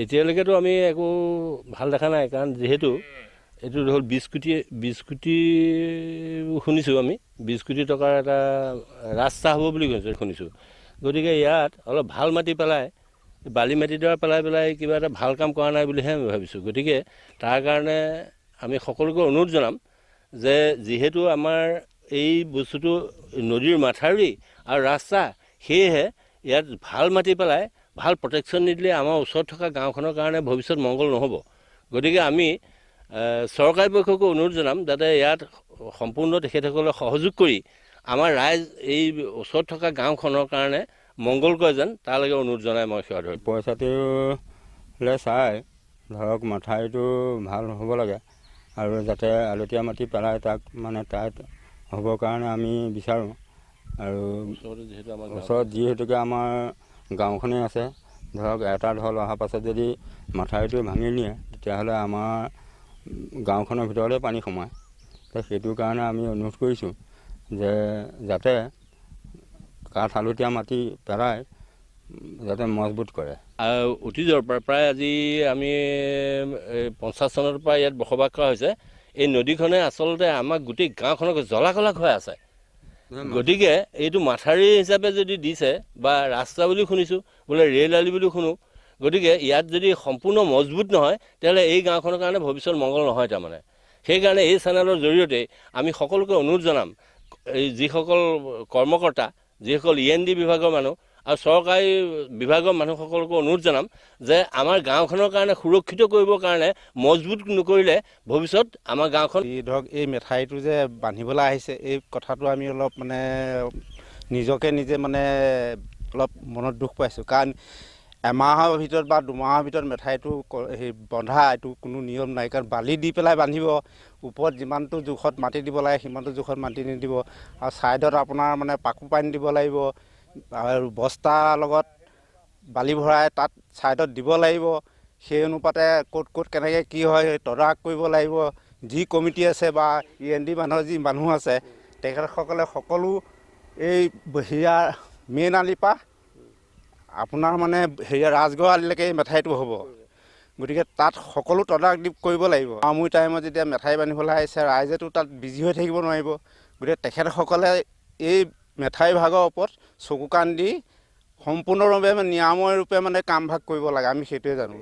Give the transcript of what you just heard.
এতিয়ালৈকেতো আমি একো ভাল দেখা নাই, কাৰণ যিহেতু এইটো হ'ল 20 কোটি শুনিছোঁ আমি, 20 কোটি টকাৰ এটা ৰাস্তা হ'ব বুলি শুনিছোঁ। গতিকে ইয়াত অলপ ভাল মাটি পেলাই, বালি মাটিডৰা পেলাই কিবা এটা ভাল কাম কৰা নাই বুলিহে আমি ভাবিছোঁ। গতিকে তাৰ কাৰণে আমি সকলোকে অনুৰোধ জনাম যে যিহেতু আমাৰ এই বস্তুটো নদীৰ মাথাউৰি আৰু ৰাস্তা, সেয়েহে ইয়াত ভাল মাটি পেলাই ভাল প্ৰটেকশ্যন নিদিলে আমাৰ ওচৰত থকা গাঁওখনৰ কাৰণে ভৱিষ্যত মংগল নহ'ব। গতিকে আমি চৰকাৰী পক্ষকো অনুৰোধ জনাম যাতে ইয়াত সম্পূৰ্ণ তেখেতসকলে সহযোগ কৰি আমাৰ ৰাইজ এই ওচৰত থকা গাঁওখনৰ কাৰণে মংগল কৰে যেন তালৈকে অনুৰোধ জনাই মই সেৱা ধৰিম। পইচাটোলৈ চাই ধৰক মাথাউৰিটো ভাল হ'ব লাগে, আৰু যাতে আলতীয়া মাটি পেলাই তাক মানে তাত হ'বৰ কাৰণে আমি বিচাৰোঁ। আৰু ওচৰত যিহেতুকে আমাৰ গাঁওখনেই আছে, ধৰক এটা ঢল অহাৰ পাছত যদি মাথাউৰিটো ভাঙি নিয়ে তেতিয়াহ'লে আমাৰ গাঁওখনৰ ভিতৰতে পানী সোমায়। সেইটো কাৰণে আমি অনুৰোধ কৰিছোঁ যে যাতে কাঠ আলতীয়া মাটি পেলাই যাতে মজবুত কৰে। অতীজৰ পৰা প্ৰায় আজি আমি 50 চনৰ পৰা ইয়াত বসবাস কৰা হৈছে। এই নদীখনে আচলতে আমাক গোটেই গাঁওখনক জলাকলাক হৈ আছে। গতিকে এইটো মাথাউৰি হিচাপে যদি দিছে বা ৰাস্তা বুলি শুনিছোঁ, বোলে ৰেল আলি বুলি শুনো, গতিকে ইয়াত যদি সম্পূৰ্ণ মজবুত নহয় তেতিয়াহ'লে এই গাঁওখনৰ কাৰণে ভৱিষ্যত মংগল নহয়। তাৰমানে সেইকাৰণে এই চেনেলৰ জৰিয়তে আমি সকলোকে অনুৰোধ জনাম, এই যিসকল কৰ্মকৰ্তা, যিসকল END বিভাগৰ মানুহ আৰু চৰকাৰী বিভাগৰ মানুহসকলকো অনুৰোধ জনাম যে আমাৰ গাঁওখনৰ কাৰণে সুৰক্ষিত কৰিবৰ কাৰণে মজবুত নকৰিলে ভৱিষ্যত আমাৰ গাঁওখন ধৰক এই মেঠাইটো যে বান্ধিবলৈ আহিছে, এই কথাটো আমি অলপ মানে নিজকে নিজে মানে অলপ মনত দুখ পাইছোঁ। কাৰণ এমাহৰ ভিতৰত বা দুমাহৰ ভিতৰত মেঠাইটো বন্ধা এইটো কোনো নিয়ম নাই। কাৰণ বালি দি পেলাই বান্ধিব, ওপৰত যিমানটো জোখত মাটি দিব লাগে সিমানটো জোখত মাটি নিদিব, আৰু ছাইডত আপোনাৰ মানে পাকু পানী দিব লাগিব, আৰু বস্তাৰ লগত বালি ভৰাই তাত ছাইডত দিব লাগিব। সেই অনুপাতে ক'ত কেনেকৈ কি হয় তদাৰক কৰিব লাগিব। যি কমিটি আছে বা END মানুহৰ যি মানুহ আছে তেখেতসকলে সকলো এই মেইন আলিৰ পৰা আপোনাৰ মানে ৰাজগড় আলিলৈকে এই মেঠাইটো হ'ব। গতিকে তাত সকলো তদাৰক কৰিব লাগিব। আমুই টাইমত যেতিয়া মেঠাই বান্ধিবলৈ আহিছে ৰাইজেতো তাত বিজি হৈ থাকিব নোৱাৰিব। গতিকে তেখেতসকলে এই মেঠাই ভাগৰ ওপৰত চকু কাণ দি সম্পূৰ্ণৰূপে নিৰাময় ৰূপে মানে কাম ভাগ কৰিব লাগে, আমি সেইটোৱে জানো।